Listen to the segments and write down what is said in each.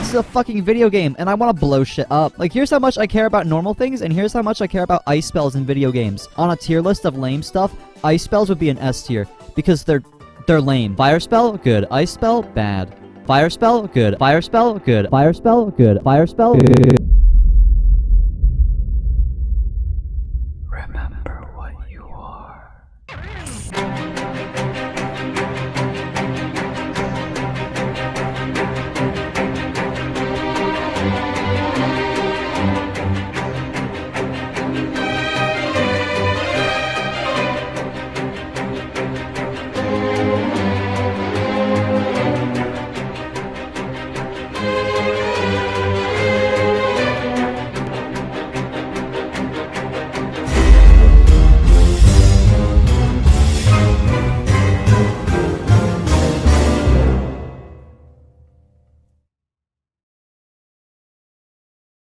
This is a fucking video game, and I want to blow shit up. Like, here's how much I care about normal things, and here's how much I care about ice spells in video games. On a tier list of lame stuff, ice spells would be an S tier, because they're lame. Fire spell, good. Ice spell, bad. Fire spell, good. Fire spell, good. Fire spell, good. Fire spell, good. Remember what you are.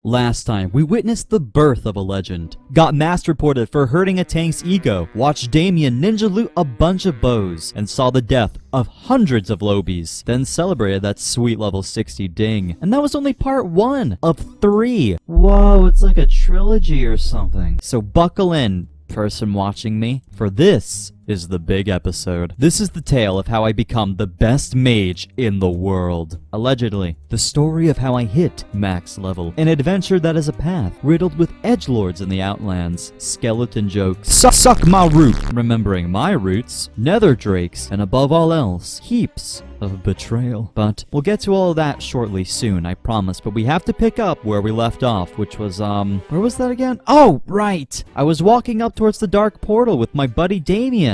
Last time, we witnessed the birth of a legend, got mass reported for hurting a tank's ego, watched Damien ninja loot a bunch of bows, and saw the death of hundreds of lobies, then celebrated that sweet level 60 ding. And that was only part 1 of 3. Whoa, it's like a trilogy or something. So buckle in, person watching me, for this is the big episode. This is the tale of how I become the best mage in the world. Allegedly, the story of how I hit max level. An adventure that is a path riddled with edgelords in the Outlands, skeleton jokes, suck my root, remembering my roots, netherdrakes, and above all else, heaps of betrayal. But we'll get to all of that shortly soon, I promise. But we have to pick up where we left off, which was, where was that again? Oh, right! I was walking up towards the dark portal with my buddy Damien.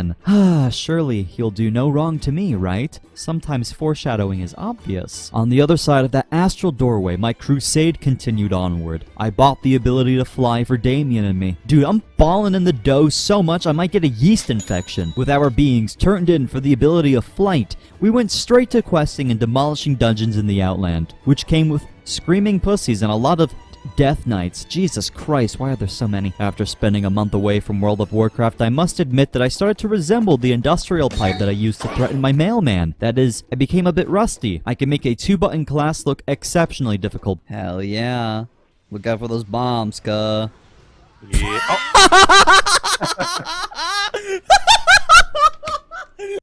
Surely he'll do no wrong to me, right? Sometimes foreshadowing is obvious. On the other side of that astral doorway, my crusade continued onward. I bought the ability to fly for Damien and me. Dude, I'm balling in the dough so much I might get a yeast infection. With our beings turned in for the ability of flight, we went straight to questing and demolishing dungeons in the Outland, which came with screaming pussies and a lot of Death Knights. Jesus Christ, why are there so many? After spending a month away from World of Warcraft, I must admit that I started to resemble the industrial pipe that I used to threaten my mailman. That is, I became a bit rusty. I can make a 2-button class look exceptionally difficult. Hell yeah. Look out for those bombs, cuh. Yeah. Oh.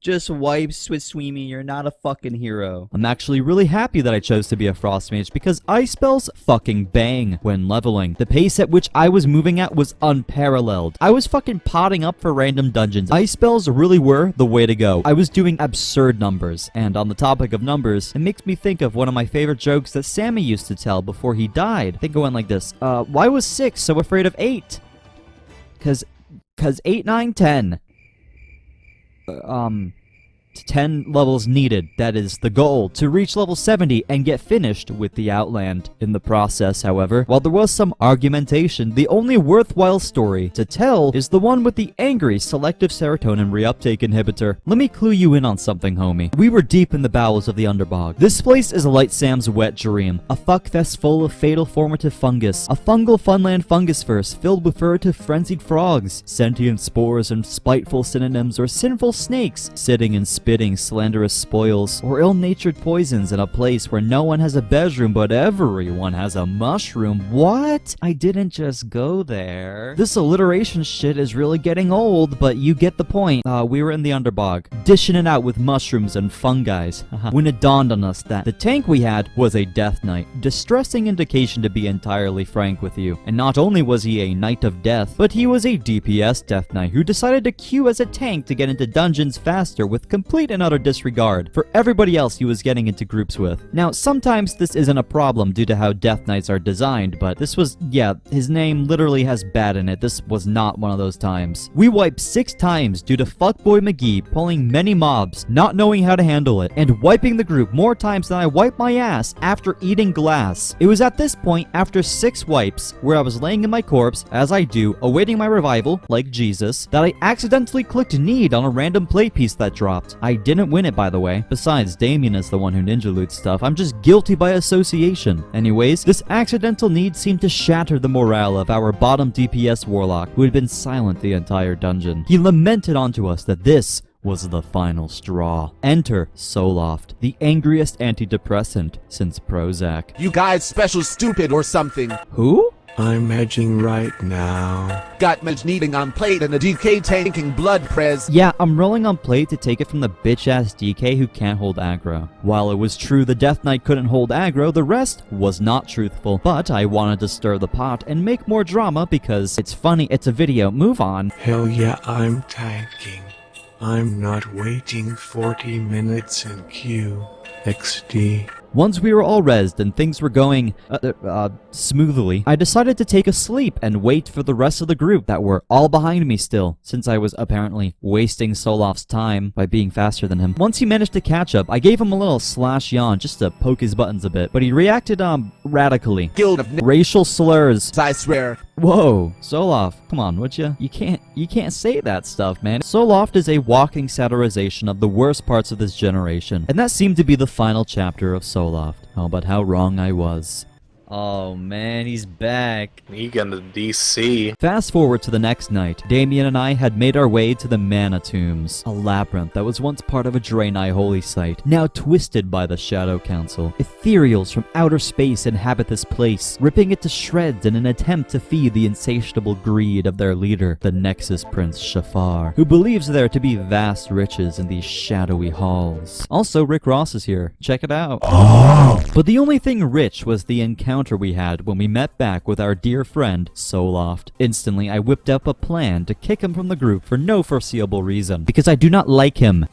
Just wipes with Sweemy, you're not a fucking hero. I'm actually really happy that I chose to be a frost mage because ice spells fucking bang when leveling. The pace at which I was moving at was unparalleled. I was fucking potting up for random dungeons. Ice spells really were the way to go. I was doing absurd numbers. And on the topic of numbers, it makes me think of one of my favorite jokes that Sammy used to tell before he died. I think it went like this. Why was 6 so afraid of 8? Cause 8, 9, 10. 10 levels needed. That is the goal, to reach level 70 and get finished with the Outland. In the process, however, while there was some argumentation, the only worthwhile story to tell is the one with the angry selective serotonin reuptake inhibitor. Let me clue you in on something, homie. We were deep in the bowels of the Underbog. This place is Light Sam's wet dream, a fuckfest full of fatal formative fungus, a fungal funland fungus verse filled with furtive frenzied frogs, sentient spores and spiteful synonyms or sinful snakes sitting and spitting slanderous spoils, or ill-natured poisons in a place where no one has a bedroom but everyone has a mushroom. What? I didn't just go there. This alliteration shit is really getting old, but you get the point. We were in the Underbog, dishing it out with mushrooms and fungi. When it dawned on us that the tank we had was a Death Knight. Distressing indication, to be entirely frank with you. And not only was he a Knight of Death, but he was a DPS Death Knight who decided to queue as a tank to get into dungeons faster with complete and utter disregard for everybody else he was getting into groups with. Now, sometimes this isn't a problem due to how Death Knights are designed, but this was, yeah, his name literally has bad in it. This was not one of those times. We wiped 6 times due to fuckboy McGee pulling many mobs, not knowing how to handle it, and wiping the group more times than I wiped my ass after eating glass. It was at this point, after 6 wipes, where I was laying in my corpse, as I do, awaiting my revival, like Jesus, that I accidentally clicked need on a random plate piece that dropped. I didn't win it, by the way. Besides, Damien is the one who ninja loots stuff. I'm just guilty by association. Anyways, this accidental need seemed to shatter the morale of our bottom DPS warlock, who had been silent the entire dungeon. He lamented onto us that this was the final straw. Enter Soloft, the angriest antidepressant since Prozac. You guys special stupid or something. Who? I'm edging right now. Got Mage needing on plate and a DK tanking blood prez. Yeah, I'm rolling on plate to take it from the bitch-ass DK who can't hold aggro. While it was true the Death Knight couldn't hold aggro, the rest was not truthful. But I wanted to stir the pot and make more drama because it's funny, it's a video, move on. Hell yeah, I'm tanking. I'm not waiting 40 minutes in queue. XD. Once we were all rezzed and things were going, smoothly, I decided to take a sleep and wait for the rest of the group that were all behind me still, since I was apparently wasting Soloft's time by being faster than him. Once he managed to catch up, I gave him a little slash yawn just to poke his buttons a bit, but he reacted, radically. Guild of Racial slurs. I swear. Whoa, Soloft, come on, would ya? You can't say that stuff, man. Soloft is a walking satirization of the worst parts of this generation, and that seemed to be the final chapter of Soloft. Oh, but how wrong I was. Oh man, he's back. He got the DC. Fast forward to the next night. Damien and I had made our way to the Mana Tombs, a labyrinth that was once part of a Draenei holy site, now twisted by the Shadow Council. Ethereals from outer space inhabit this place, ripping it to shreds in an attempt to feed the insatiable greed of their leader, the Nexus Prince Shafar, who believes there to be vast riches in these shadowy halls. Also, Rick Ross is here. Check it out. But the only thing rich was the encounter we had when we met back with our dear friend, Soloft. Instantly, I whipped up a plan to kick him from the group for no foreseeable reason, because I do not like him.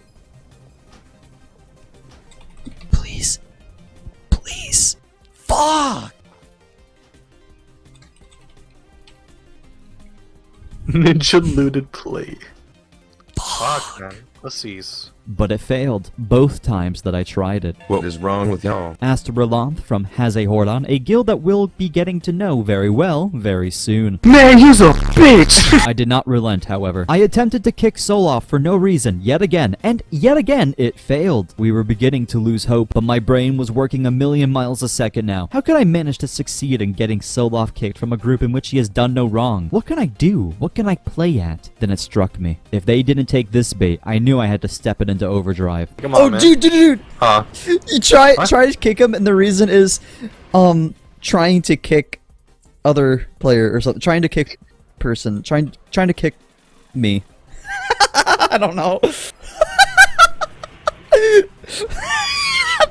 Please. Please. Fuck! Ninja looted play. Fuck, man. Pussies. But it failed, both times that I tried it. What is wrong with y'all? Asked Rolanth from Hazehordon, a guild that we'll be getting to know very well very soon. Man, he's a bitch! I did not relent, however. I attempted to kick Soloft for no reason, yet again, and yet again, it failed. We were beginning to lose hope, but my brain was working a million miles a second now. How could I manage to succeed in getting Soloft kicked from a group in which he has done no wrong? What can I do? What can I play at? Then it struck me. If they didn't take this bait, I knew I had to step it into overdrive. Come on, man. Dude. Huh? You try to kick him, and the reason is, trying to kick other player or something. Trying to kick person. Trying to kick me. I don't know.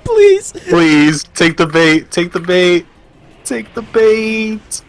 Please. Please, take the bait. Take the bait. Take the bait.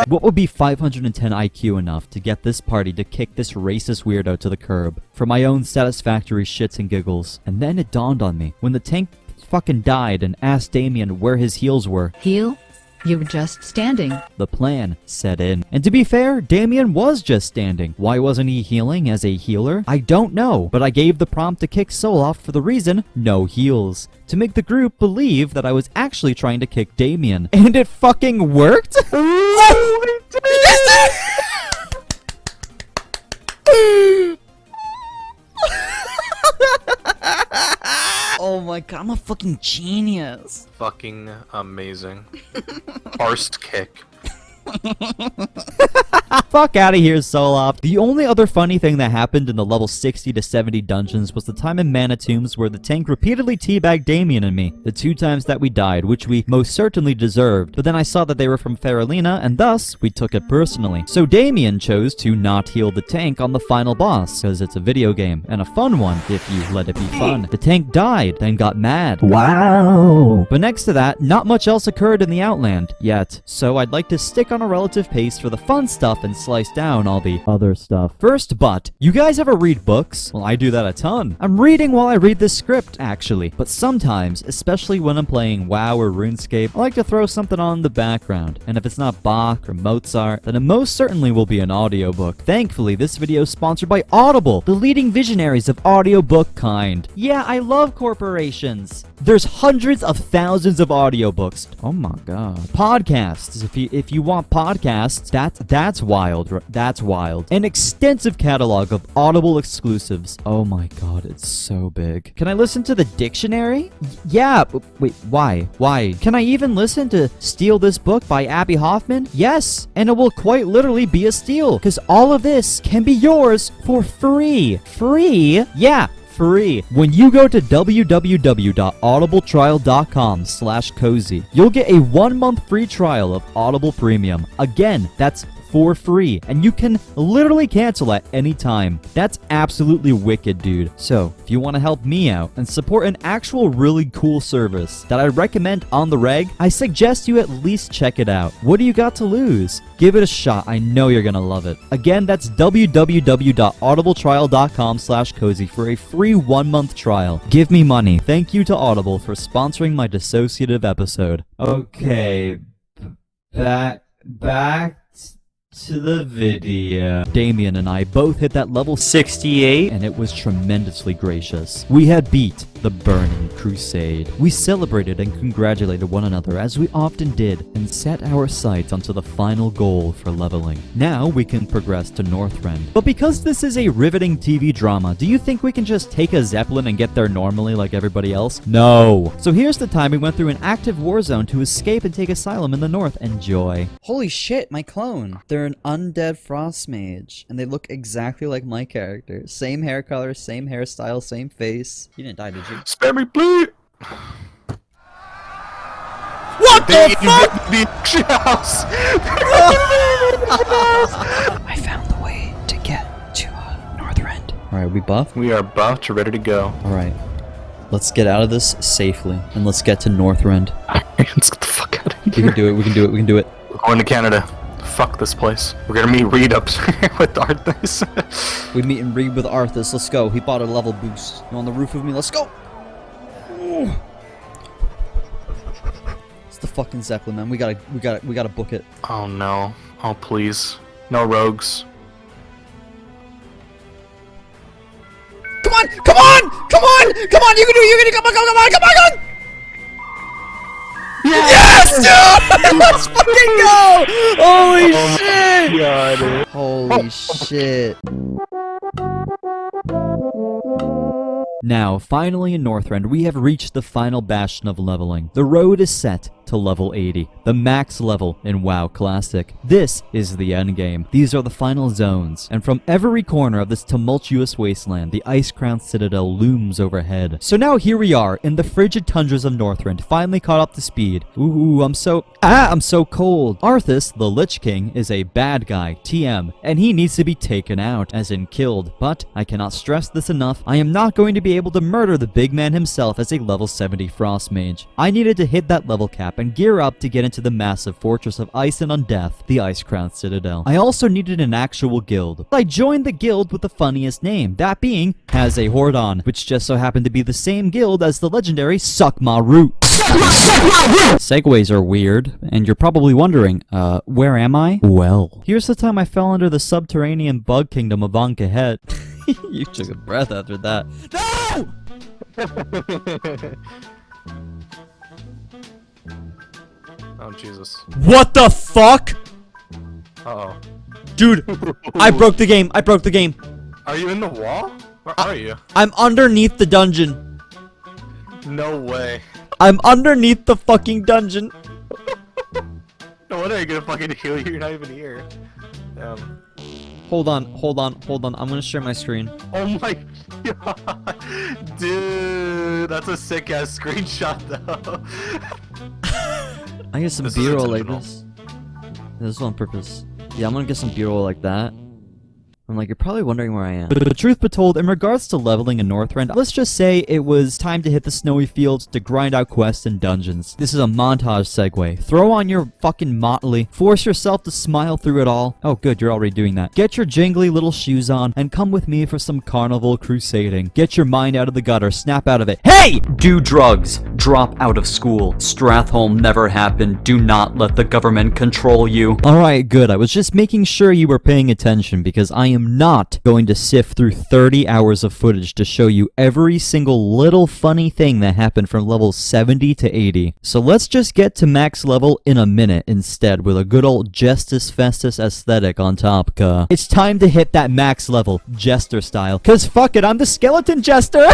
What would be 510 IQ enough to get this party to kick this racist weirdo to the curb? For my own satisfactory shits and giggles. And then it dawned on me, when the tank fucking died and asked Damien where his heals were. Heal? You were just standing. The plan set in. And to be fair, Damien was just standing. Why wasn't he healing as a healer? I don't know, but I gave the prompt to kick Soloft for the reason, no heals. To make the group believe that I was actually trying to kick Damien. And it fucking worked? Oh my god, I'm a fucking genius. Fucking amazing. Parsed kick. Fuck out of here, Soloft. The only other funny thing that happened in the level 60 to 70 dungeons was the time in Mana Tombs where the tank repeatedly teabagged Damien and me. The 2 times that we died, which we most certainly deserved. But then I saw that they were from Faralina, and thus, we took it personally. So Damien chose to not heal the tank on the final boss, because it's a video game, and a fun one, if you let it be fun. The tank died, then got mad. Wow. But next to that, not much else occurred in the Outland, yet. So I'd like to stick on a relative pace for the fun stuff and slice down all the other stuff. First, but, you guys ever read books? Well, I do that a ton. I'm reading while I read this script, actually. But sometimes, especially when I'm playing WoW or RuneScape, I like to throw something on in the background. And if it's not Bach or Mozart, then it most certainly will be an audiobook. Thankfully, this video is sponsored by Audible, the leading visionaries of audiobook kind. Yeah, I love corporations. There's hundreds of thousands of audiobooks. Oh my god. Podcasts. If you want podcasts, that's wild. That's wild. An extensive catalog of Audible exclusives. Oh my god, it's so big. Can I listen to the dictionary? Yeah. Wait, why? Why? Can I even listen to Steal This Book by Abby Hoffman? Yes. And it will quite literally be a steal, because all of this can be yours for free. Free? Yeah. Free. When you go to www.audibletrial.com/cozy, you'll get a 1-month free trial of Audible Premium. Again, that's for free, and you can literally cancel at any time. That's absolutely wicked, dude. So, if you want to help me out and support an actual really cool service that I recommend on the reg, I suggest you at least check it out. What do you got to lose? Give it a shot. I know you're gonna love it. Again, that's www.audibletrial.com/cozy for a free 1-month trial. Give me money. Thank you to Audible for sponsoring my dissociative episode. Okay, back to the video. Damien and I both hit that level 68, and it was tremendously gracious. We had beat the Burning Crusade. We celebrated and congratulated one another as we often did, and set our sights onto the final goal for leveling. Now we can progress to Northrend. But because this is a riveting TV drama, do you think we can just take a Zeppelin and get there normally like everybody else? No. So here's the time we went through an active war zone to escape and take asylum in the north. Enjoy. Holy shit, my clone. They're an undead frost mage, and they look exactly like my character. Same hair color, same hairstyle, same face. You didn't die, did you? Spare me, please! What the fuck? The house! I found the way to get to Northrend. Alright, we buffed? We are buffed to ready to go. Alright. Let's get out of this safely, and let's get to Northrend. Let's get the fuck out of here. We can do it, we can do it, we can do it. We're going to Canada. Fuck this place. We're gonna meet Reed up with Arthas. We meet and read with Arthas. Let's go. He bought a level boost. You on the roof with me? Let's go. Ooh. It's the fucking Zeppelin, man. We gotta book it. Oh no. Oh please. No rogues. Come on! Come on! Come on! Come on! You can do it! You can do it! Come on! Come on! Come on! Come on! Yes, dude! Let's fucking go! Holy shit! God. Holy shit. Now, finally in Northrend, we have reached the final bastion of leveling. The road is set to level 80, the max level in WoW Classic. This is the endgame. These are the final zones, and from every corner of this tumultuous wasteland, the Crown Citadel looms overhead. So now here we are, in the frigid tundras of Northrend, finally caught up to speed. Ooh, I'm so cold. Arthas, the Lich King, is a bad guy, TM, and he needs to be taken out, as in killed. But I cannot stress this enough, I am not going to be able to murder the big man himself as a level 70 Frost Mage. I needed to hit that level cap and gear up to get into the massive fortress of ice and undeath, the Crown Citadel. I also needed an actual guild. I joined the guild with the funniest name, that being Has a Hordon, which just so happened to be the same guild as the legendary Suck Ma Root. Segues are weird, and you're probably wondering, where am I? Well, here's the time I fell under the subterranean bug kingdom of Ankahet. You took a breath after that. No! Oh Jesus. What the fuck? Uh-oh. Dude, I broke the game. I broke the game. Are you in the wall? Where are you? I'm underneath the dungeon. No way. I'm underneath the fucking dungeon. No wonder you're gonna fucking heal you. You're not even here. Hold on. I'm gonna share my screen. Oh my god. Dude, that's a sick ass screenshot though. I get some This is B-roll like intentional. this. This is on purpose. Yeah, I'm gonna get some B-roll like that. I'm like, you're probably wondering where I am. But the truth be told, in regards to leveling in Northrend, let's just say it was time to hit the snowy fields to grind out quests and dungeons. This is a montage segue. Throw on your fucking motley. Force yourself to smile through it all. Oh good, you're already doing that. Get your jingly little shoes on and come with me for some carnival crusading. Get your mind out of the gutter. Snap out of it. Hey! Do drugs. Drop out of school. Stratholme never happened. Do not let the government control you. Alright, good. I was just making sure you were paying attention because I am not going to sift through 30 hours of footage to show you every single little funny thing that happened from levels 70 to 80. So let's just get to max level in a minute instead with a good old Justice Festus aesthetic on top, cuh. It's time to hit that max level, Jester style. Cause fuck it, I'm the skeleton Jester!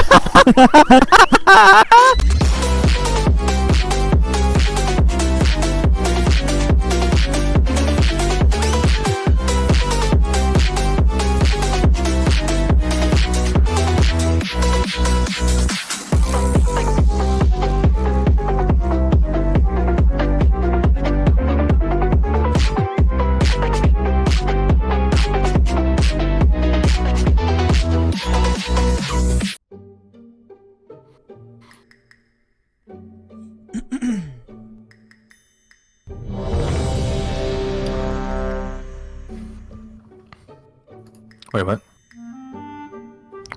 Wait, what?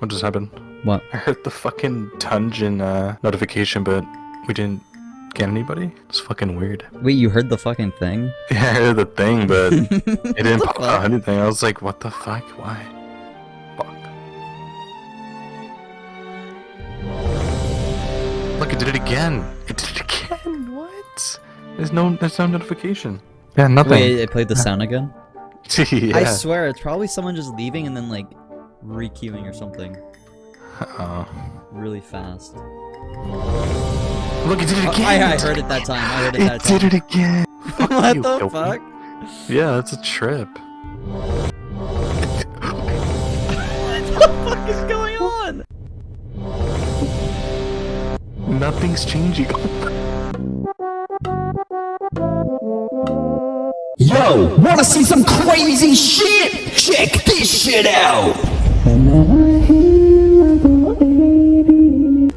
What just happened? What? I heard the fucking dungeon notification, but we didn't get anybody? It's fucking weird. Wait, you heard the fucking thing? Yeah, I heard the thing, but it didn't the pop fuck? out anything. I was like, what the fuck? Why? Fuck. Look, it did it again. It did it again. What? There's no notification. Yeah, nothing. Wait, it played the sound again? Yeah. I swear, it's probably someone just leaving and then like re-queuing or something really fast. Look, it did it again. I heard it that time. I heard it that It time. did it again. Fuck What you, the dopey. fuck? Yeah, that's a trip. What the fuck is going on? Nothing's changing. Yo, wanna see some crazy shit? Check this shit out!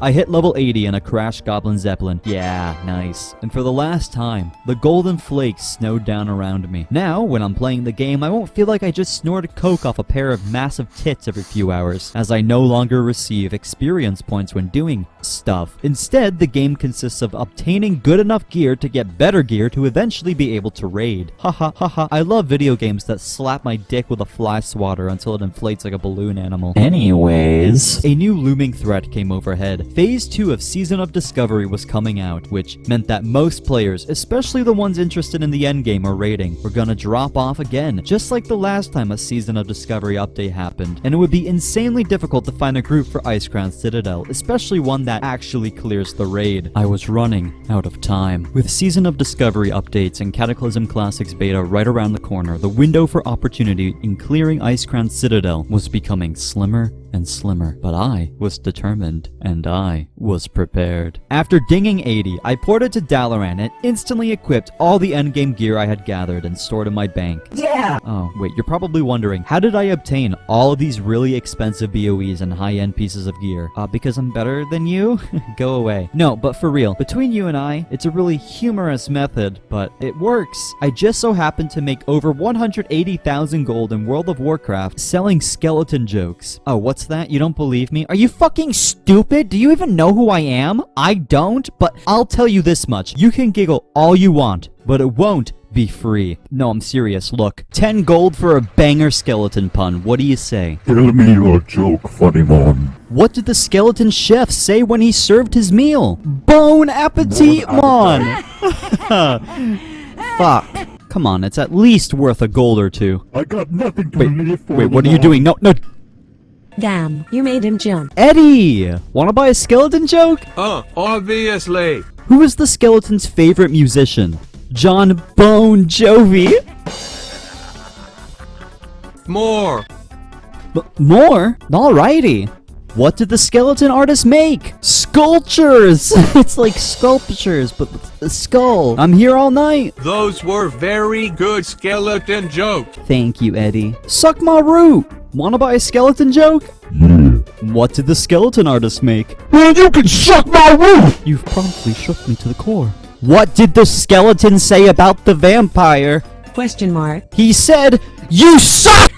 I hit level 80 in a Crash Goblin Zeppelin. Yeah, nice. And for the last time, the golden flakes snowed down around me. Now, when I'm playing the game, I won't feel like I just snorted coke off a pair of massive tits every few hours, as I no longer receive experience points when doing stuff. Instead, the game consists of obtaining good enough gear to get better gear to eventually be able to raid. Haha, haha. I love video games that slap my dick with a fly swatter until it inflates like a balloon animal. Anyways, a new looming threat came overhead. Phase 2 of Season of Discovery was coming out, which meant that most players, especially the ones interested in the endgame or raiding, were gonna drop off again, just like the last time a Season of Discovery update happened, and it would be insanely difficult to find a group for Crown Citadel, especially one that actually clears the raid. I was running out of time. With Season of Discovery updates and Cataclysm Classics beta right around the corner, the window for opportunity in clearing Crown Citadel was becoming slimmer and slimmer, but I was determined, and I was prepared. After dinging 80, I ported to Dalaran and instantly equipped all the endgame gear I had gathered and stored in my bank. Yeah! Oh, wait, you're probably wondering, how did I obtain all of these really expensive BOEs and high-end pieces of gear? Because I'm better than you? Go away. No, but for real, between you and I, it's a really humorous method, but it works. I just so happened to make over 180,000 gold in World of Warcraft selling skeleton jokes. Oh, what's that? You don't believe me? Are you fucking stupid? Do you even know who I am? I don't, but I'll tell you this much. You can giggle all you want, but it won't be free. No, I'm serious. Look, 10 gold for a banger skeleton pun. What do you say? Tell me your joke, funny man. What did the skeleton chef say when he served his meal? Bon appetit, mon! Fuck. Come on, it's at least worth a gold or two. I got nothing to Wait, live for. wait, what are you doing? No, no. Damn, you made him jump. Eddie! Wanna buy a skeleton joke? Obviously. Who is the skeleton's favorite musician? John Bon Jovi? More. More? Alrighty. What did the skeleton artist make? Sculptures! It's like sculptures, but with a skull. I'm here all night. Those were very good skeleton jokes. Thank you, Eddie. Suck my root! Wanna buy a skeleton joke? Yeah. What did the skeleton artist make? Well, you can suck my roof! You've promptly shook me to the core. What did the skeleton say about the vampire? Question mark. He said, "You suck!"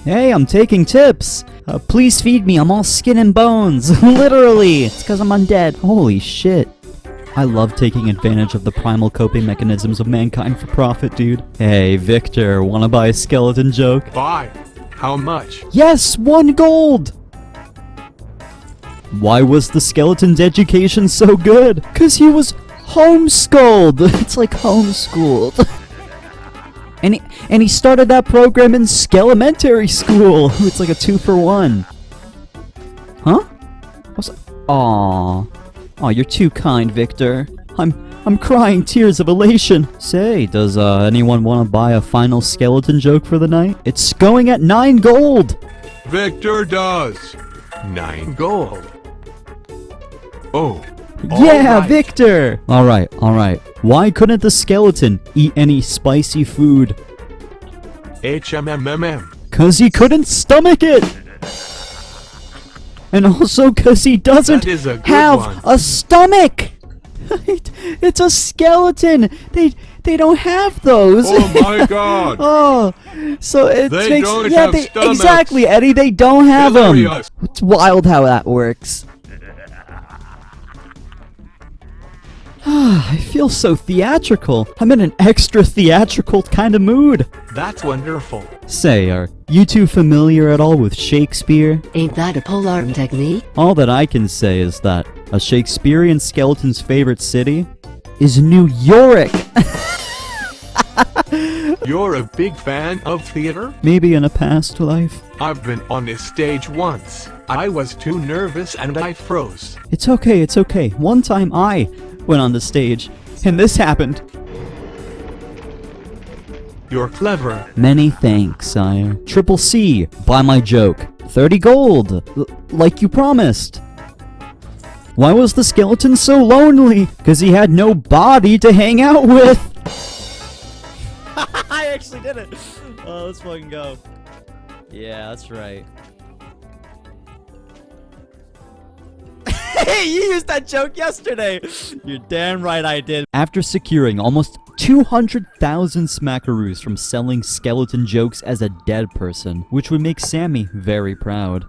Hey, I'm taking tips. Please feed me, I'm all skin and bones. Literally. It's because I'm undead. Holy shit. I love taking advantage of the primal coping mechanisms of mankind for profit, dude. Hey, Victor, wanna buy a skeleton joke? Buy. How much? Yes, 1 gold! Why was the skeleton's education so good? 'Cause he was homeschooled. It's like homeschooled. And he started that program in Skelementary School. It's like a 2-for-1. Huh? Aww. Aw, you're too kind, Victor. I'm crying tears of elation. Say, does anyone want to buy a final skeleton joke for the night? It's going at 9 gold. Victor does. 9 gold. Oh. Yeah, alright. Victor! Alright. Why couldn't the skeleton eat any spicy food? HMMMM. 'Cause he couldn't stomach it! And also 'cause he doesn't That is a good have one. a stomach! It's a skeleton! They don't have those! Oh my god. Oh, so it They makes don't have stomachs. exactly, Eddie. They don't have them. Hilarious. It's wild how that works. I feel so theatrical. I'm in an extra theatrical kind of mood. That's wonderful. Say, are you two familiar at all with Shakespeare? Ain't that a polearm technique? All that I can say is that a Shakespearean skeleton's favorite city is New York. You're a big fan of theater? Maybe in a past life. I've been on this stage once. I was too nervous and I froze. It's okay. One time I went on the stage, and this happened. You're clever. Many thanks, sire. Triple C, buy my joke. 30 gold, like you promised. Why was the skeleton so lonely? 'Cause he had no body to hang out with. I actually did it. Oh, let's fucking go. Yeah, that's right. Hey, you used that joke yesterday! You're damn right I did. After securing almost 200,000 smackaroos from selling skeleton jokes as a dead person, which would make Sammy very proud.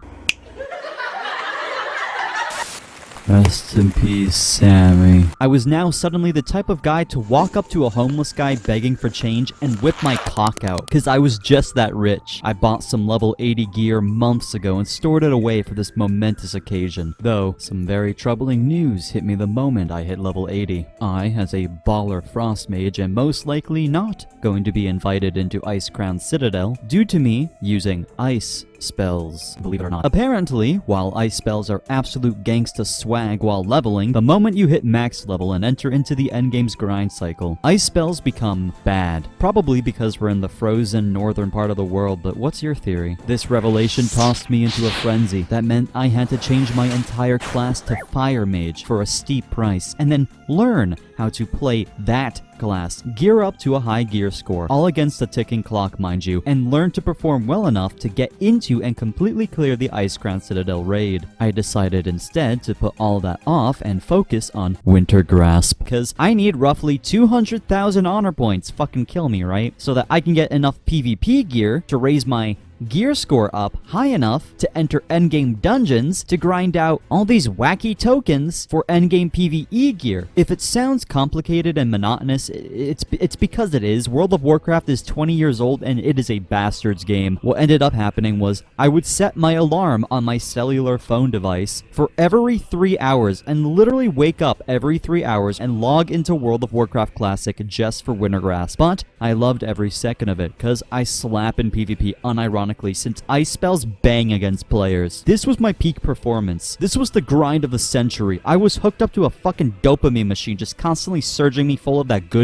Rest in peace, Sammy. I was now suddenly the type of guy to walk up to a homeless guy begging for change and whip my cock out, because I was just that rich. I bought some level 80 gear months ago and stored it away for this momentous occasion. Though, some very troubling news hit me the moment I hit level 80. I, as a baller frost mage, am most likely not going to be invited into Crown Citadel due to me using ice spells, believe it or not. Apparently, while ice spells are absolute gangsta swag while leveling, the moment you hit max level and enter into the endgame's grind cycle, ice spells become bad. Probably because we're in the frozen northern part of the world, but what's your theory? This revelation tossed me into a frenzy. That meant I had to change my entire class to Fire Mage for a steep price, and then learn how to play that class, gear up to a high gear score, all against a ticking clock, mind you, and learn to perform well enough to get into and completely clear the Crown Citadel raid. I decided instead to put all that off and focus on Winter Grasp, because I need roughly 200,000 honor points, fucking kill me, right? So that I can get enough PvP gear to raise my gear score up high enough to enter endgame dungeons to grind out all these wacky tokens for endgame PvE gear. If it sounds complicated and monotonous, it's because it is. World of Warcraft is 20 years old and it is a bastard's game. What ended up happening was I would set my alarm on my cellular phone device for every 3 hours and literally wake up every 3 hours and log into World of Warcraft Classic just for Wintergrass. But I loved every second of it because I slap in PvP unironically since ice spells bang against players. This was my peak performance. This was the grind of the century. I was hooked up to a fucking dopamine machine just constantly surging me full of that good.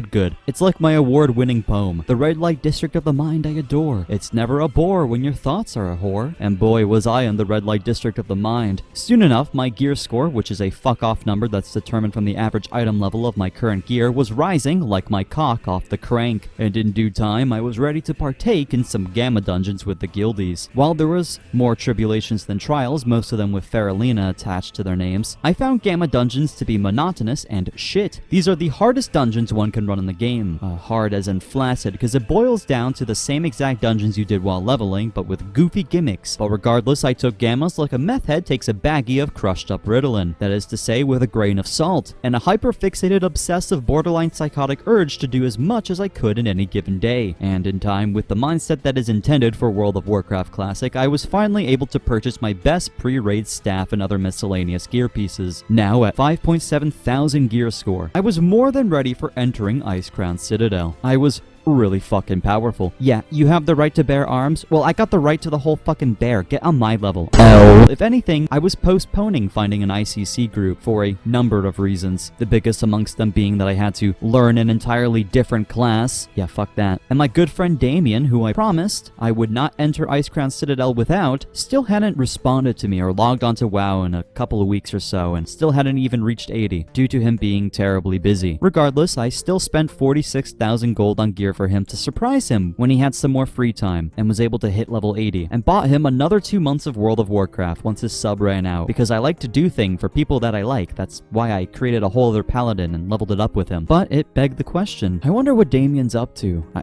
It's like my award-winning poem, The Red Light District of the Mind I Adore. It's never a bore when your thoughts are a whore. And boy, was I in the Red Light District of the Mind. Soon enough, my gear score, which is a fuck-off number that's determined from the average item level of my current gear, was rising like my cock off the crank. And in due time, I was ready to partake in some gamma dungeons with the guildies. While there was more tribulations than trials, most of them with Faralina attached to their names, I found Gamma dungeons to be monotonous and shit. These are the hardest dungeons one can run in the game. Hard as in flaccid, because it boils down to the same exact dungeons you did while leveling, but with goofy gimmicks. But regardless, I took Gammas like a meth head takes a baggie of crushed up Ritalin. That is to say, with a grain of salt, and a hyper-fixated, obsessive, borderline psychotic urge to do as much as I could in any given day. And in time, with the mindset that is intended for World of Warcraft Classic, I was finally able to purchase my best pre-raid staff and other miscellaneous gear pieces. Now at 5.7 thousand gear score, I was more than ready for entering Crown Citadel. I was really fucking powerful. Yeah, you have the right to bear arms? Well, I got the right to the whole fucking bear. Get on my level. L. If anything, I was postponing finding an ICC group for a number of reasons. The biggest amongst them being that I had to learn an entirely different class. Yeah, fuck that. And my good friend Damien, who I promised I would not enter Crown Citadel without, still hadn't responded to me or logged onto WoW in a couple of weeks or so, and still hadn't even reached 80, due to him being terribly busy. Regardless, I still spent 46,000 gold on gear for him to surprise him when he had some more free time and was able to hit level 80, and bought him another 2 months of World of Warcraft once his sub ran out, because I like to do things for people that I like. That's why I created a whole other paladin and leveled it up with him. But it begged the question, I wonder what Damien's up to. I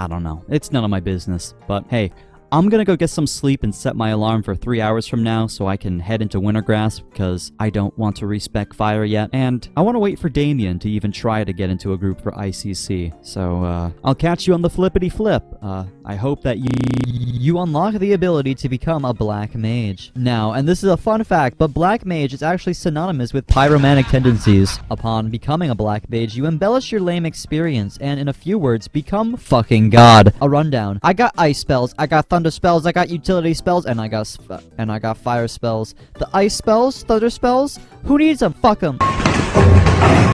don't know. It's none of my business. But hey, I'm gonna go get some sleep and set my alarm for 3 hours from now so I can head into Wintergrass, because I don't want to respec fire yet, and I want to wait for Damien to even try to get into a group for ICC. So, I'll catch you on the flippity flip. I hope that you unlock the ability to become a Black Mage. Now, and this is a fun fact, but Black Mage is actually synonymous with pyromantic tendencies. Upon becoming a Black Mage, you embellish your lame experience, and in a few words, become fucking God. A rundown. I got ice spells, I got thunder spells, I got utility spells, and I got fire spells. The ice spells, thunder spells, who needs them? Fuck them.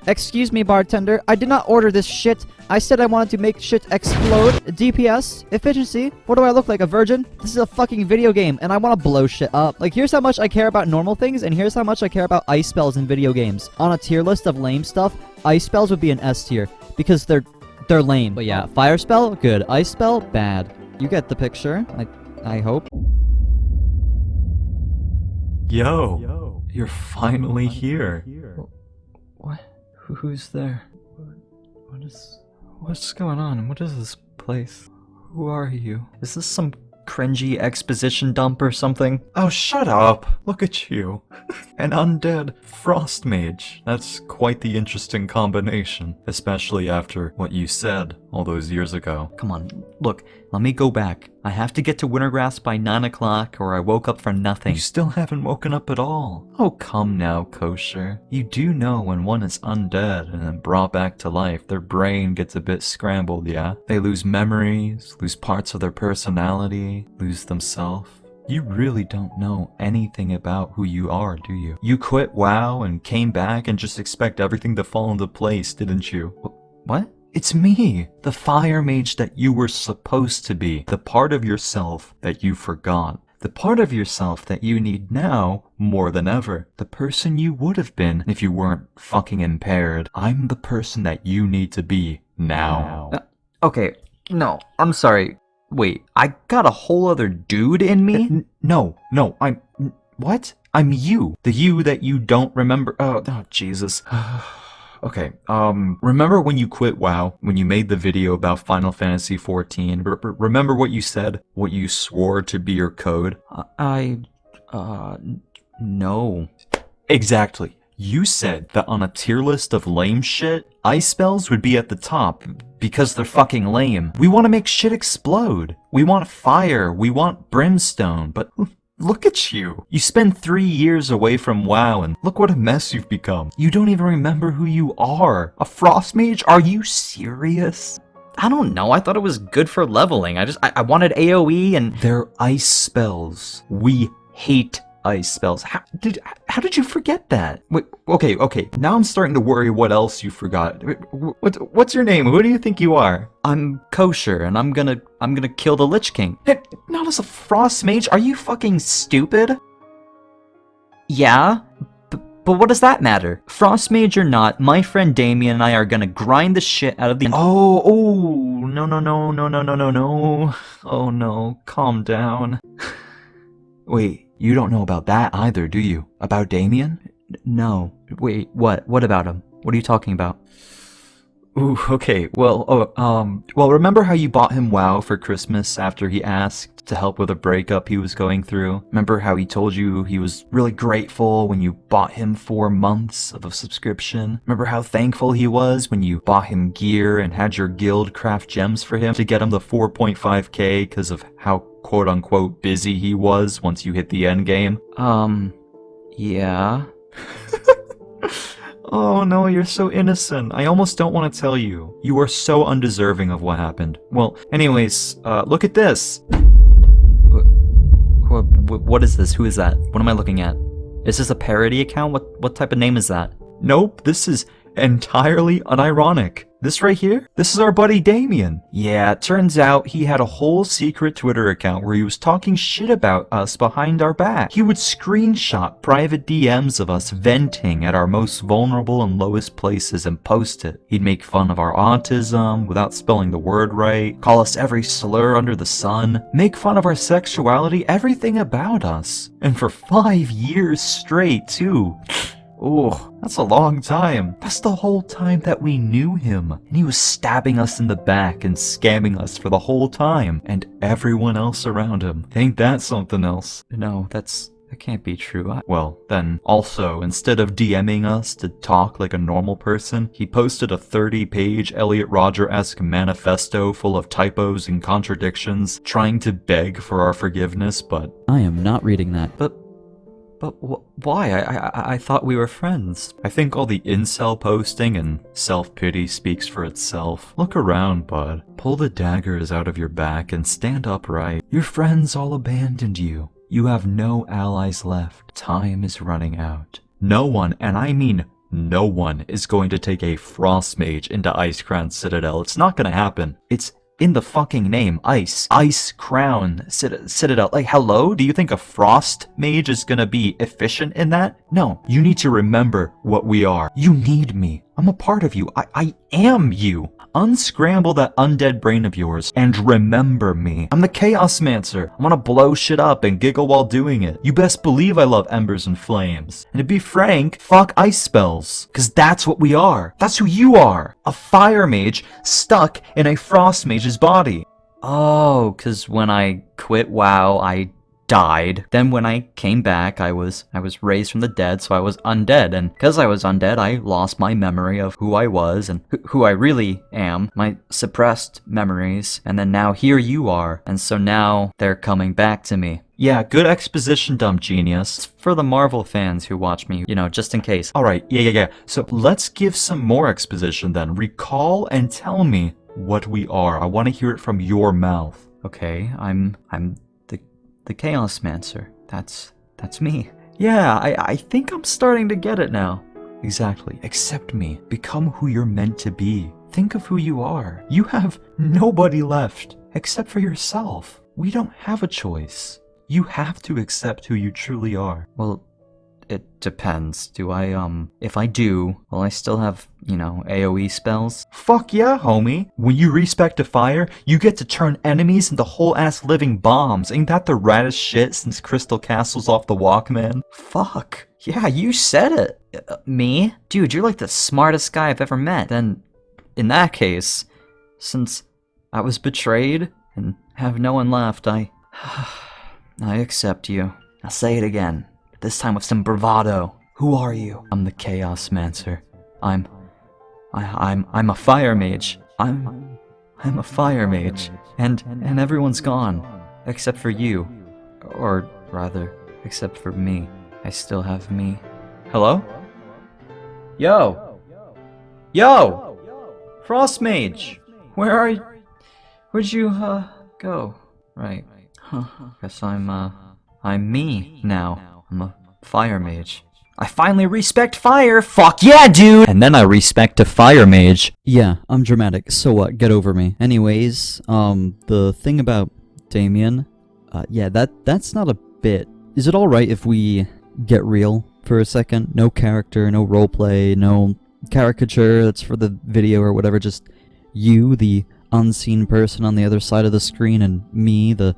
Excuse me, bartender, I did not order this shit. I said I wanted to make shit explode. DPS, efficiency. What do I look like, a virgin? This is a fucking video game, and I want to blow shit up. Like, here's how much I care about normal things, and here's how much I care about ice spells in video games. On a tier list of lame stuff, ice spells would be an S tier, because they're lame. But yeah, fire spell, good. Ice spell, bad. You get the picture, I hope. Yo, you're finally here. What? Who's there? What's going on? What is this place? Who are you? Is this some cringy exposition dump or something? Oh, shut up. Look at you. An undead frost mage. That's quite the interesting combination, especially after what you said all those years ago. Come on, look, let me go back. I have to get to Wintergrass by 9 o'clock or I woke up for nothing. You still haven't woken up at all. Oh, come now, Kosher. You do know when one is undead and then brought back to life, their brain gets a bit scrambled, yeah? They lose memories, lose parts of their personality, lose themselves. You really don't know anything about who you are, do you? You quit WoW and came back and just expect everything to fall into place, didn't you? What? It's me, the fire mage that you were supposed to be, the part of yourself that you forgot, the part of yourself that you need now more than ever, the person you would have been if you weren't fucking impaired. I'm the person that you need to be now. Okay, no, I'm sorry. Wait, I got a whole other dude in me? No, I'm... What? I'm you. The you that you don't remember. Oh Jesus. Okay, remember when you quit WoW, when you made the video about Final Fantasy XIV? Remember what you said? What you swore to be your code? No. Exactly. You said that on a tier list of lame shit, ice spells would be at the top because they're fucking lame. We want to make shit explode. We want fire. We want brimstone. But look at you. You spend 3 years away from WoW and look what a mess you've become. You don't even remember who you are. A frost mage? Are you serious? I don't know, I thought it was good for leveling. I wanted AoE and... They're ice spells. We hate ice spells. How did you forget that? Wait, okay. Now I'm starting to worry what else you forgot. What's your name? Who do you think you are? I'm Kosher, and I'm gonna kill the Lich King. Not as a frost mage. Are you fucking stupid? Yeah, But what does that matter? Frost Mage or not, my friend Damien and I are gonna grind the shit out of the- No. Oh no, calm down. Wait, you don't know about that either, do you? About Damien? No. Wait, what? What about him? What are you talking about? Ooh, okay, well, remember how you bought him WoW for Christmas after he asked to help with a breakup he was going through? Remember how he told you he was really grateful when you bought him 4 months of a subscription? Remember how thankful he was when you bought him gear and had your guild craft gems for him to get him the 4.5k because of how quote-unquote busy he was once you hit the endgame? Yeah. Oh no, you're so innocent. I almost don't want to tell you. You are so undeserving of what happened. Well, anyways, look at this. What is this? Who is that? What am I looking at? Is this a parody account? What type of name is that? Nope, this is entirely unironic. This right here? This is our buddy Damien. Yeah, it turns out he had a whole secret Twitter account where he was talking shit about us behind our back. He would screenshot private DMs of us venting at our most vulnerable and lowest places and post it. He'd make fun of our autism without spelling the word right, call us every slur under the sun, make fun of our sexuality, everything about us. And for 5 years straight, too. Oh, that's a long time. That's the whole time that we knew him. And he was stabbing us in the back and scamming us for the whole time. And everyone else around him. Ain't that something else? No, that can't be true. Well, then, also, instead of DMing us to talk like a normal person, he posted a 30-page Elliot Rodger-esque manifesto full of typos and contradictions, trying to beg for our forgiveness, but... I am not reading that. But why? I thought we were friends. I think all the incel posting and self-pity speaks for itself. Look around, bud. Pull the daggers out of your back and stand upright. Your friends all abandoned you. You have no allies left. Time is running out. No one, and I mean no one, is going to take a Frost Mage into Crown Citadel. It's not gonna happen. It's in the fucking name, Ice Crown Citadel. Like, hello? Do you think a Frost Mage is gonna be efficient in that? No, you need to remember what we are. You need me. I'm a part of you. I am you. Unscramble that undead brain of yours and remember me. I'm the Chaos Mancer. I want to blow shit up and giggle while doing it. You best believe I love embers and flames. And to be frank, fuck ice spells. Cause that's what we are. That's who you are. A fire mage stuck in a frost mage's body. Oh, cause when I quit WoW, I died. Then when I came back, I was raised from the dead, so I was undead. And because I was undead, I lost my memory of who I was and who I really am, my suppressed memories. And then now here you are. And so now they're coming back to me. Yeah, good exposition, dumb genius. It's for the Marvel fans who watch me, just in case. Alright, yeah. So let's give some more exposition then. Recall and tell me what we are. I want to hear it from your mouth. Okay, I'm the Chaos Mancer. That's me. Yeah, I think I'm starting to get it now. Exactly. Accept me. Become who you're meant to be. Think of who you are. You have nobody left except for yourself. We don't have a choice. You have to accept who you truly are. Well, it depends. Do I, if I do, will I still have, AoE spells? Fuck yeah, homie. When you respect a fire, you get to turn enemies into whole-ass living bombs. Ain't that the raddest shit since Crystal Castle's off the Walkman? Fuck. Yeah, you said it. Me? Dude, you're like the smartest guy I've ever met. Then, in that case, since I was betrayed and have no one left, I accept you. I'll say it again. This time with some bravado. Who are you? I'm the Chaos Mancer. I'm a fire mage. I'm a fire mage. And everyone's gone. Except for you. Or rather, except for me. I still have me. Hello? Yo! Frost Mage! Where are you? Where'd you, go? Right. Huh. Guess I'm me now. I'm a fire mage. I finally respect fire! Fuck yeah, dude! And then I respect a fire mage. Yeah, I'm dramatic. So what? Get over me. Anyways, the thing about Damien, yeah, that's not a bit. Is it alright if we get real for a second. No character, no roleplay, no caricature that's for the video or whatever. Just you, the unseen person on the other side of the screen, and me, the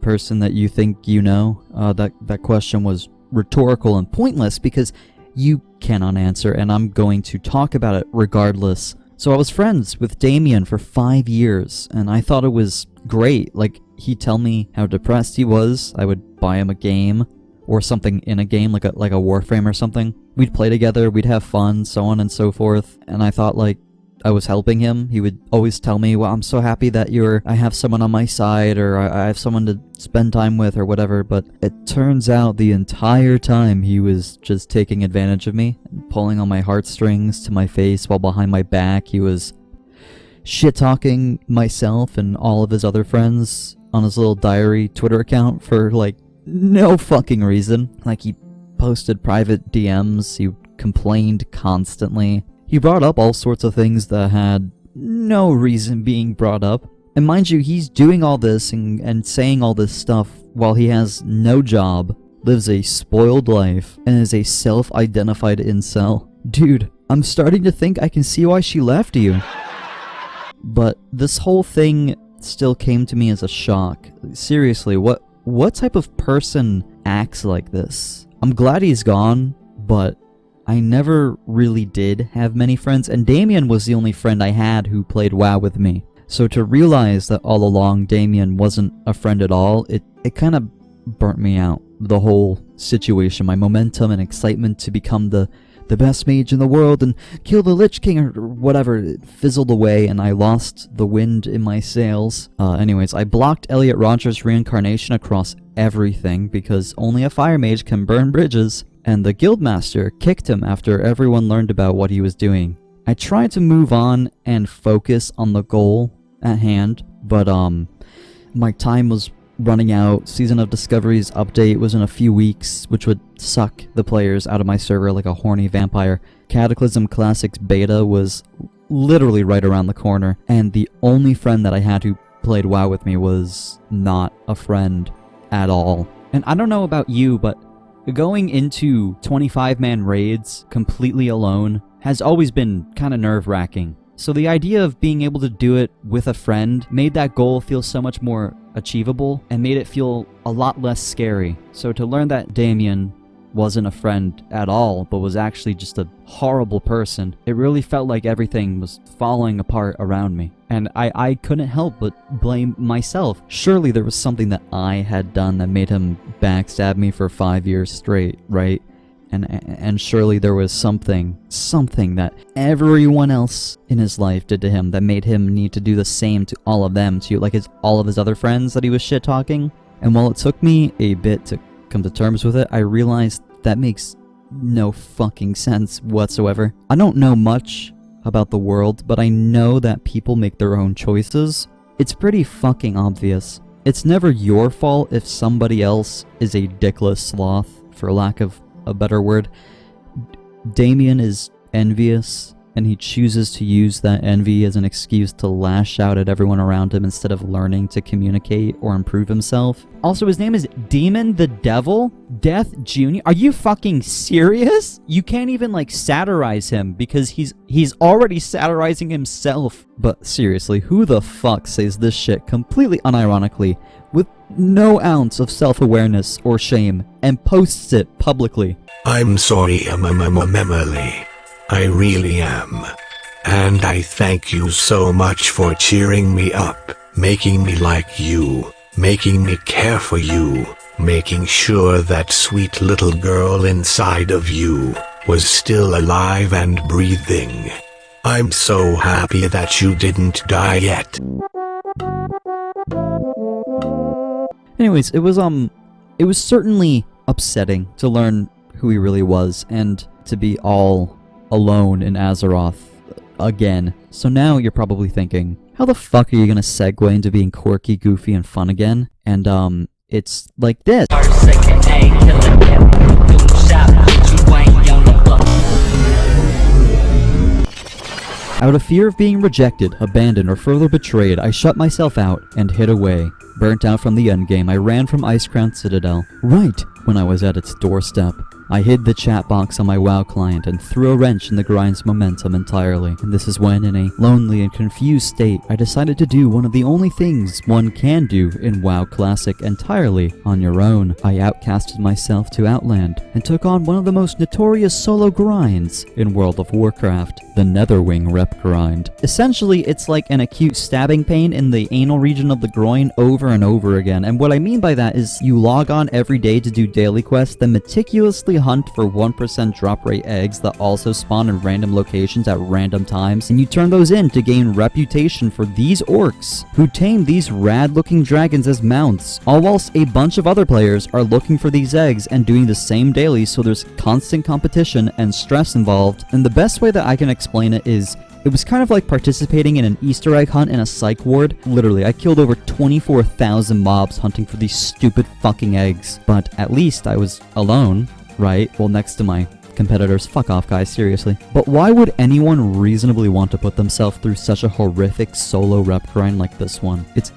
person that you think you know. That question was rhetorical and pointless because you cannot answer, and I'm going to talk about it regardless. So I was friends with Damien for 5 years, and I thought it was great. Like, he'd tell me how depressed he was. I would buy him a game or something in a game, like a Warframe or something. We'd play together, we'd have fun, so on and so forth. And I thought, like, I was helping him. He would always tell me, well, I'm so happy that I have someone on my side, or I have someone to spend time with, or whatever. But it turns out the entire time he was just taking advantage of me, and pulling on my heartstrings to my face, while behind my back he was shit-talking myself and all of his other friends on his little diary Twitter account for, like, no fucking reason. Like, he posted private DMs, he complained constantly. He brought up all sorts of things that had no reason being brought up. And mind you, he's doing all this and saying all this stuff while he has no job, lives a spoiled life, and is a self-identified incel. Dude, I'm starting to think I can see why she left you. But this whole thing still came to me as a shock. Seriously, what type of person acts like this? I'm glad he's gone, but I never really did have many friends, and Damien was the only friend I had who played WoW with me. So to realize that all along Damien wasn't a friend at all, it kind of burnt me out. The whole situation, my momentum and excitement to become the best mage in the world and kill the Lich King or whatever, it fizzled away and I lost the wind in my sails. Anyways, I blocked Elliot Rogers' reincarnation across everything because only a fire mage can burn bridges. And the guildmaster kicked him after everyone learned about what he was doing. I tried to move on and focus on the goal at hand, but my time was running out. Season of Discovery's update was in a few weeks, which would suck the players out of my server like a horny vampire. Cataclysm Classics beta was literally right around the corner, and the only friend that I had who played WoW with me was not a friend at all. And I don't know about you, but going into 25-man raids completely alone has always been kind of nerve-wracking. So the idea of being able to do it with a friend made that goal feel so much more achievable and made it feel a lot less scary. So to learn that Damien wasn't a friend at all, but was actually just a horrible person, it really felt like everything was falling apart around me. And I couldn't help but blame myself. Surely there was something that I had done that made him backstab me for 5 years straight, right? And surely there was something that everyone else in his life did to him that made him need to do the same to all of them, to like all of his other friends that he was shit-talking. And while it took me a bit to come to terms with it, I realized that makes no fucking sense whatsoever. I don't know much about the world, but I know that people make their own choices. It's pretty fucking obvious. It's never your fault if somebody else is a dickless sloth, for lack of a better word. Damien is envious, and he chooses to use that envy as an excuse to lash out at everyone around him instead of learning to communicate or improve himself. Also, his name is Demon the Devil? Death Jr.? Are you fucking serious? You can't even, like, satirize him because he's already satirizing himself. But seriously, who the fuck says this shit completely unironically with no ounce of self-awareness or shame and posts it publicly? I'm sorry, Emily. I really am. And I thank you so much for cheering me up, making me like you, making me care for you, making sure that sweet little girl inside of you was still alive and breathing. I'm so happy that you didn't die yet. Anyways, it was certainly upsetting to learn who he really was and to be all alone in Azeroth again. So now you're probably thinking, how the fuck are you gonna segue into being quirky, goofy, and fun again? And it's like this. Out of fear of being rejected, abandoned, or further betrayed, I shut myself out and hid away. Burnt out from the Endgame, I ran from Crown Citadel, right when I was at its doorstep. I hid the chat box on my WoW client and threw a wrench in the grind's momentum entirely. And this is when, in a lonely and confused state, I decided to do one of the only things one can do in WoW Classic entirely on your own. I outcasted myself to Outland and took on one of the most notorious solo grinds in World of Warcraft, the Netherwing Rep Grind. Essentially, it's like an acute stabbing pain in the anal region of the groin over and over again, and what I mean by that is you log on every day to do daily quests, then meticulously hunt for 1% drop rate eggs that also spawn in random locations at random times, and you turn those in to gain reputation for these orcs who tame these rad looking dragons as mounts, all whilst a bunch of other players are looking for these eggs and doing the same daily, so there's constant competition and stress involved. And the best way that I can explain it is, it was kind of like participating in an Easter egg hunt in a psych ward. Literally, I killed over 24,000 mobs hunting for these stupid fucking eggs. But at least I was alone, right? Well, next to my competitors. Fuck off, guys, seriously. But why would anyone reasonably want to put themselves through such a horrific solo rep grind like this one? It's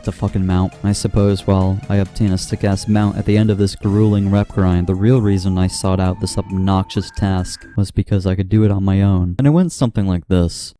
a fucking mount. I suppose while I obtain a sick-ass mount at the end of this grueling rep grind, the real reason I sought out this obnoxious task was because I could do it on my own. And it went something like this.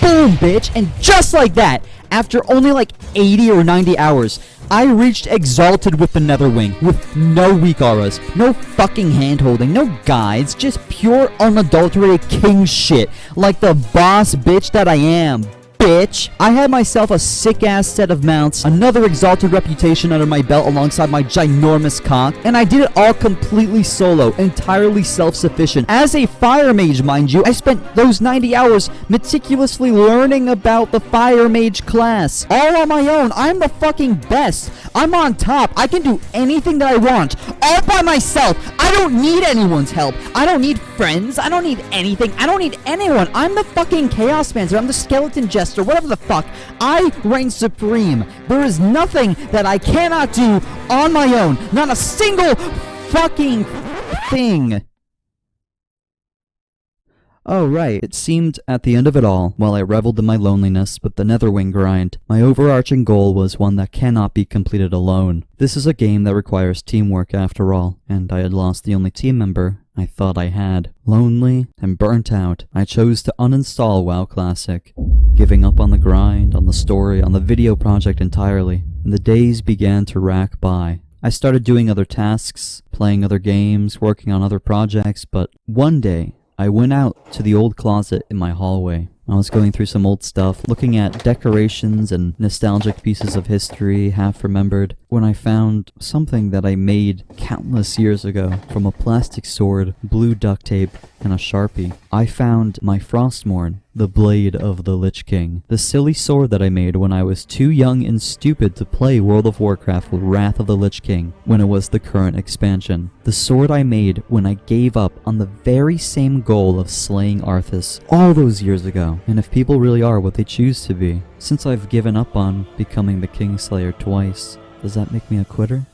Boom, bitch! And just like that, after only like 80 or 90 hours, I reached Exalted with the Netherwing, with no weak auras, no fucking hand-holding, no guides, just pure unadulterated king shit, like the boss bitch that I am. Bitch. I had myself a sick-ass set of mounts, another exalted reputation under my belt alongside my ginormous cock, and I did it all completely solo, entirely self-sufficient. As a fire mage, mind you, I spent those 90 hours meticulously learning about the fire mage class. All on my own. I'm the fucking best. I'm on top. I can do anything that I want, all by myself. I don't need anyone's help. I don't need friends. I don't need anything. I don't need anyone. I'm the fucking Chaos Mancer. I'm the Skeleton Jester, whatever the fuck. I reign supreme. There is nothing that I cannot do on my own. Not a single fucking thing. Oh, right. It seemed at the end of it all, while I reveled in my loneliness with the Netherwing grind, my overarching goal was one that cannot be completed alone. This is a game that requires teamwork after all, and I had lost the only team member I thought I had. Lonely and burnt out, I chose to uninstall WoW Classic, giving up on the grind, on the story, on the video project entirely, and the days began to rack by. I started doing other tasks, playing other games, working on other projects, but one day, I went out to the old closet in my hallway. I was going through some old stuff, looking at decorations and nostalgic pieces of history half remembered, when I found something that I made countless years ago from a plastic sword, blue duct tape, and a Sharpie. I found my Frostmourne, the Blade of the Lich King, the silly sword that I made when I was too young and stupid to play World of Warcraft with Wrath of the Lich King when it was the current expansion. The sword I made when I gave up on the very same goal of slaying Arthas all those years ago. And if people really are what they choose to be, since I've given up on becoming the Kingslayer twice, does that make me a quitter?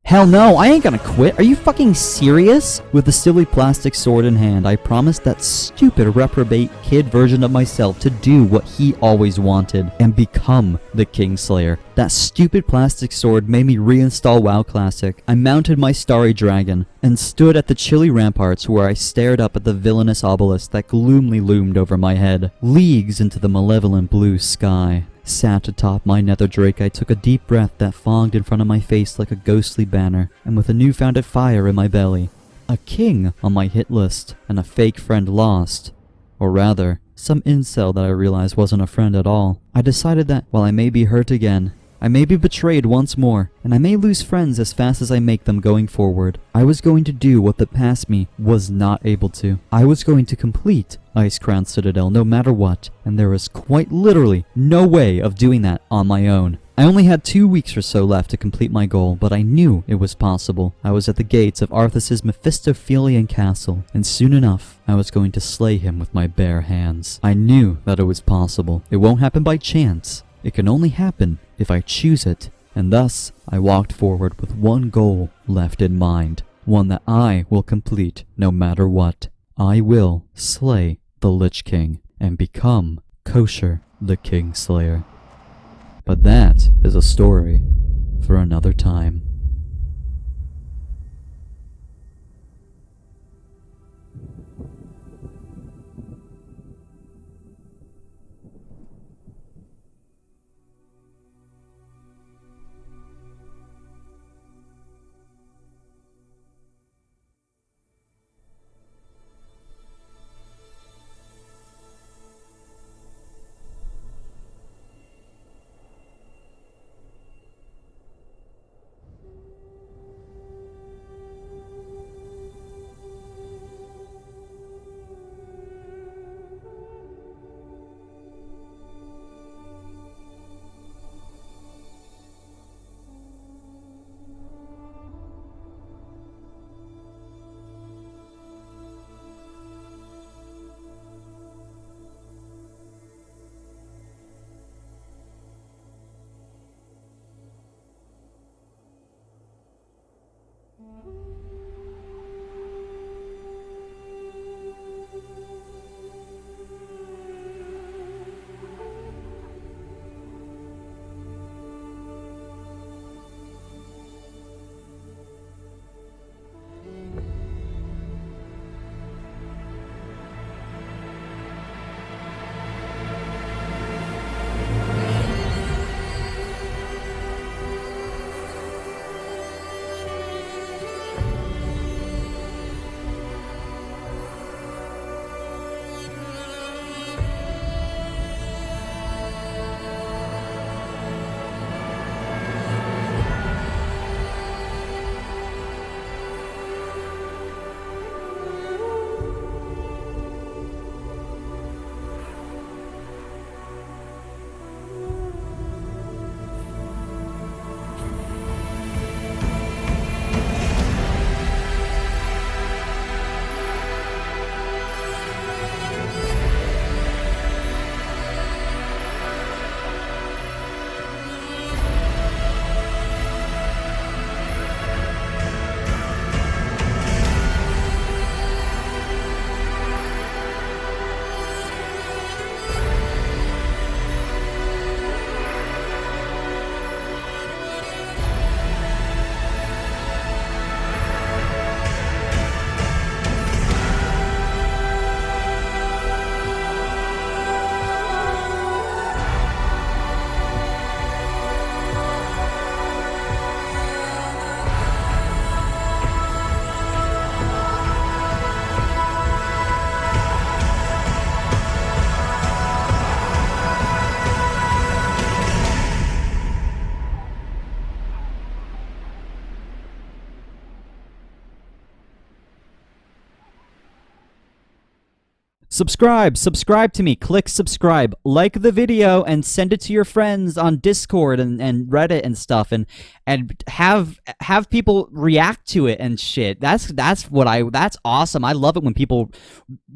Hell no, I ain't gonna quit. Are you fucking serious? With the silly plastic sword in hand, I promised that stupid reprobate kid version of myself to do what he always wanted and become the Kingslayer. That stupid plastic sword made me reinstall WoW Classic. I mounted my starry dragon and stood at the chilly ramparts where I stared up at the villainous obelisk that gloomily loomed over my head, leagues into the malevolent blue sky. Sat atop my nether drake, I took a deep breath that fogged in front of my face like a ghostly banner, and with a newfound fire in my belly, a king on my hit list, and a fake friend lost. Or rather, some incel that I realized wasn't a friend at all. I decided that while I may be hurt again, I may be betrayed once more, and I may lose friends as fast as I make them going forward, I was going to do what the past me was not able to. I was going to complete Crown Citadel no matter what, and there was quite literally no way of doing that on my own. I only had 2 weeks or so left to complete my goal, but I knew it was possible. I was at the gates of Arthas's Mephistophelian castle, and soon enough, I was going to slay him with my bare hands. I knew that it was possible. It won't happen by chance. It can only happen if I choose it, and thus I walked forward with one goal left in mind, one that I will complete no matter what. I will slay the Lich King and become Kosher the Kingslayer. But that is a story for another time. Subscribe to me, click subscribe, like the video, and send it to your friends on Discord and Reddit and stuff, and have people react to it and shit. That's awesome. I love it when people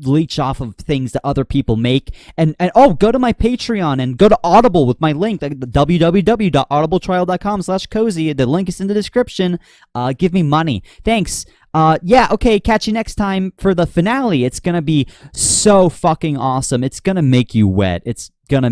leech off of things that other people make, and oh, go to my Patreon and go to Audible with my link, www.audibletrial.com/cozy. The link is in the description. Give me money. Thanks. Yeah, okay, catch you next time for the finale. It's gonna be so fucking awesome. It's gonna make you wet. It's gonna